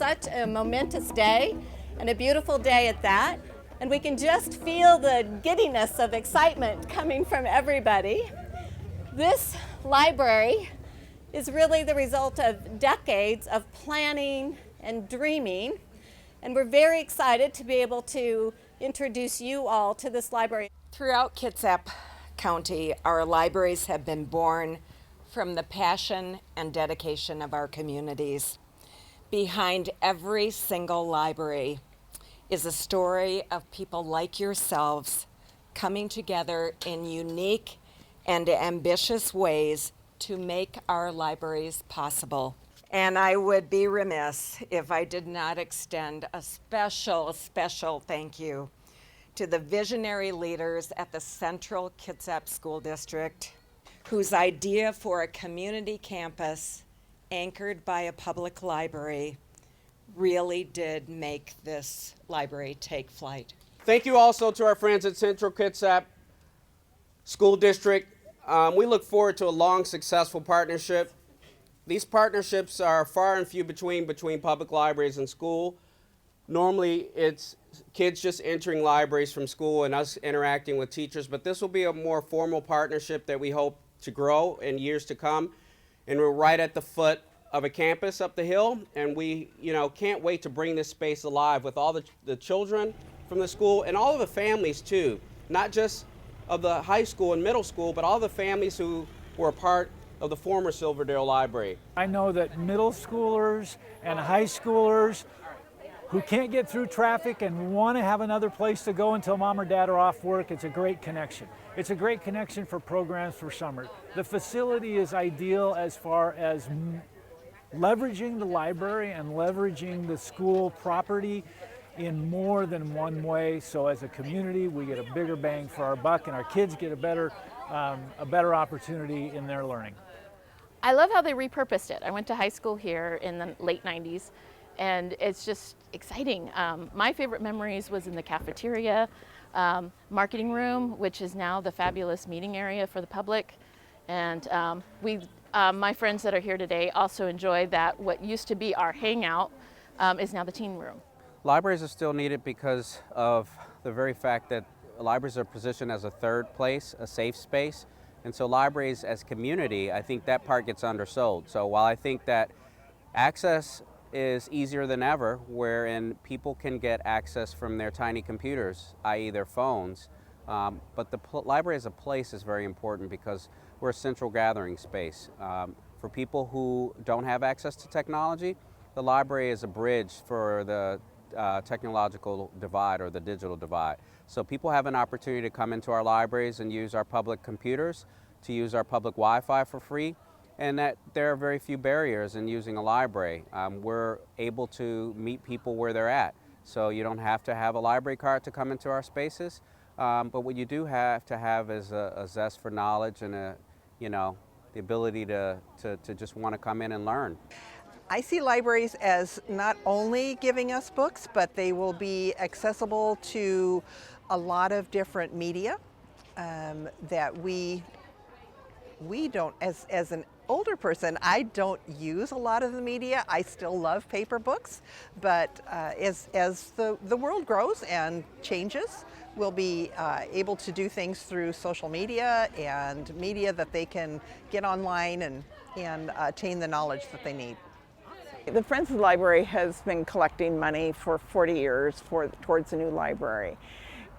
such a momentous day, and a beautiful day at that. And we can just feel the giddiness of excitement coming from everybody. This library is really the result of decades of planning and dreaming, and we're very excited to be able to introduce you all to this library. Throughout Kitsap County, our libraries have been born from the passion and dedication of our communities. Behind every single library is a story of people like yourselves coming together in unique and ambitious ways to make our libraries possible. And I would be remiss if I did not extend a special thank you to the visionary leaders at the Central Kitsap School District, whose idea for a community campus anchored by a public library really did make this library take flight. Thank you also to our friends at Central Kitsap School District. We look forward to a long, successful partnership. These partnerships are far and few between public libraries and school. Normally, it's kids just entering libraries from school and us interacting with teachers, but this will be a more formal partnership that we hope to grow in years to come. And we're right at the foot of a campus up the hill, and we can't wait to bring this space alive with all the children from the school and all of the families too, not just of the high school and middle school, but all the families who were a part of the former Silverdale Library. I know that middle schoolers and high schoolers who can't get through traffic and want to have another place to go until mom or dad are off work, it's a great connection. It's a great connection for programs for summer. The facility is ideal as far as leveraging the library and leveraging the school property in more than one way. So as a community, we get a bigger bang for our buck, and our kids get a better opportunity in their learning. I love how they repurposed it. I went to high school here in the late 90s, and it's just exciting. My favorite memories was in the cafeteria, marketing room, which is now the fabulous meeting area for the public. And my friends that are here today also enjoy that what used to be our hangout is now the teen room. Libraries are still needed because of the very fact that libraries are positioned as a third place, a safe space. And so libraries as community, I think that part gets undersold. So while I think that access is easier than ever, wherein people can get access from their tiny computers, i.e. their phones, but the library as a place is very important because we're a central gathering space. For people who don't have access to technology, the library is a bridge for the technological divide or the digital divide. So people have an opportunity to come into our libraries and use our public computers, to use our public Wi-Fi for free, and that there are very few barriers in using a library. We're able to meet people where they're at. So you don't have to have a library card to come into our spaces, but what you do have to have is a zest for knowledge and the ability to just want to come in and learn. I see libraries as not only giving us books, but they will be accessible to a lot of different media that we don't, as an older person, I don't use a lot of the media. I still love paper books, but as the world grows and changes, we'll be able to do things through social media and media that they can get online and attain the knowledge that they need. The Friends of the Library has been collecting money for 40 years towards a new library.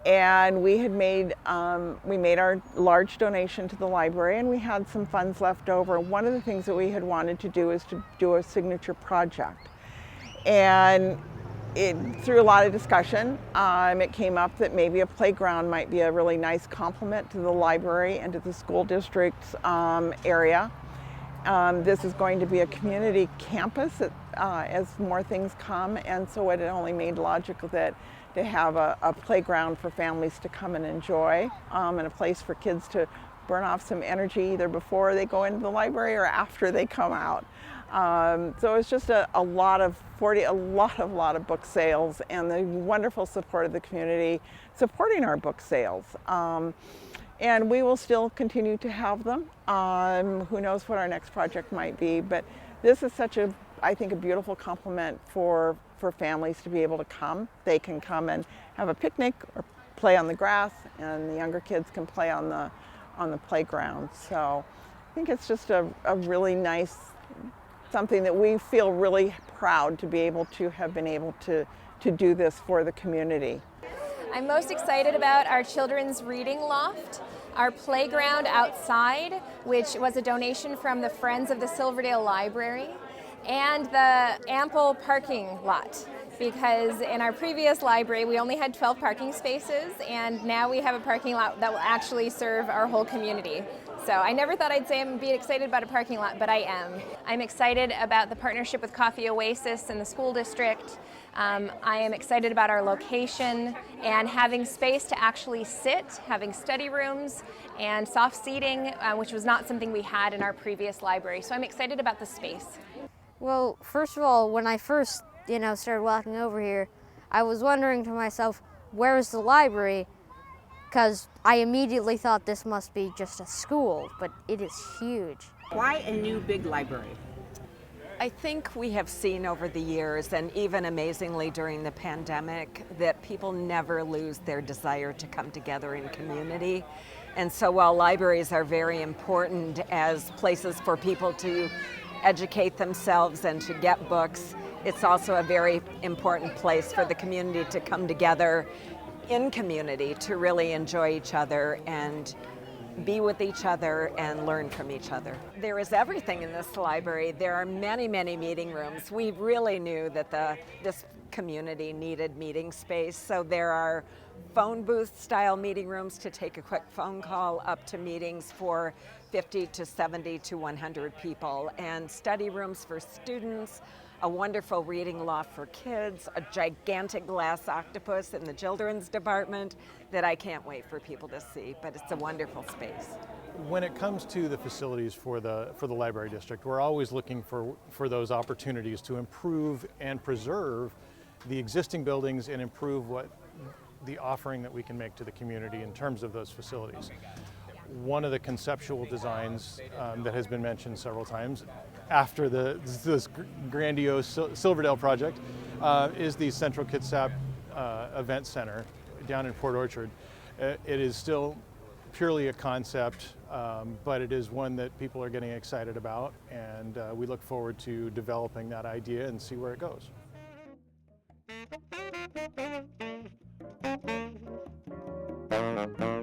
And we had made our large donation to the library, and we had some funds left over. One of the things that we had wanted to do is to do a signature project. And through a lot of discussion, it came up that maybe a playground might be a really nice complement to the library and to the school district's area. This is going to be a community campus as more things come, and so it only made logical that to have a playground for families to come and enjoy, and a place for kids to burn off some energy either before they go into the library or after they come out. So it's just a lot of book sales, and the wonderful support of the community supporting our book sales. And we will still continue to have them. Who knows what our next project might be, but this is such a I think, a beautiful complement for families to be able to come. They can come and have a picnic or play on the grass, and the younger kids can play on the playground. So I think it's just a really nice, something that we feel really proud to be able to have been able to do this for the community. I'm most excited about our children's reading loft, our playground outside, which was a donation from the Friends of the Silverdale Library, and the ample parking lot. Because in our previous library, we only had 12 parking spaces, and now we have a parking lot that will actually serve our whole community. So I never thought I'd say I'm being excited about a parking lot, but I am. I'm excited about the partnership with Coffee Oasis and the school district. I am excited about our location and having space to actually sit, having study rooms and soft seating, which was not something we had in our previous library. So I'm excited about the space. Well, first of all, when I first started walking over here, I was wondering to myself, where is the library? Because I immediately thought this must be just a school, but it is huge. Why a new big library? I think we have seen over the years, and even amazingly during the pandemic, that people never lose their desire to come together in community. And so while libraries are very important as places for people to educate themselves and to get books, it's also a very important place for the community to come together in community to really enjoy each other and be with each other and learn from each other. There is everything in this library. There are many, many meeting rooms. We really knew that this community needed meeting space, so there are phone booth style meeting rooms to take a quick phone call, up to meetings for 50 to 70 to 100 people, and study rooms for students, a wonderful reading loft for kids, a gigantic glass octopus in the children's department that I can't wait for people to see, but it's a wonderful space. When it comes to the facilities for the library district, we're always looking for those opportunities to improve and preserve the existing buildings and improve what the offering that we can make to the community in terms of those facilities. One of the conceptual designs that has been mentioned several times after this grandiose Silverdale project is the Central Kitsap Event Center down in Port Orchard. It is still purely a concept, but it is one that people are getting excited about, and we look forward to developing that idea and see where it goes. Thank you.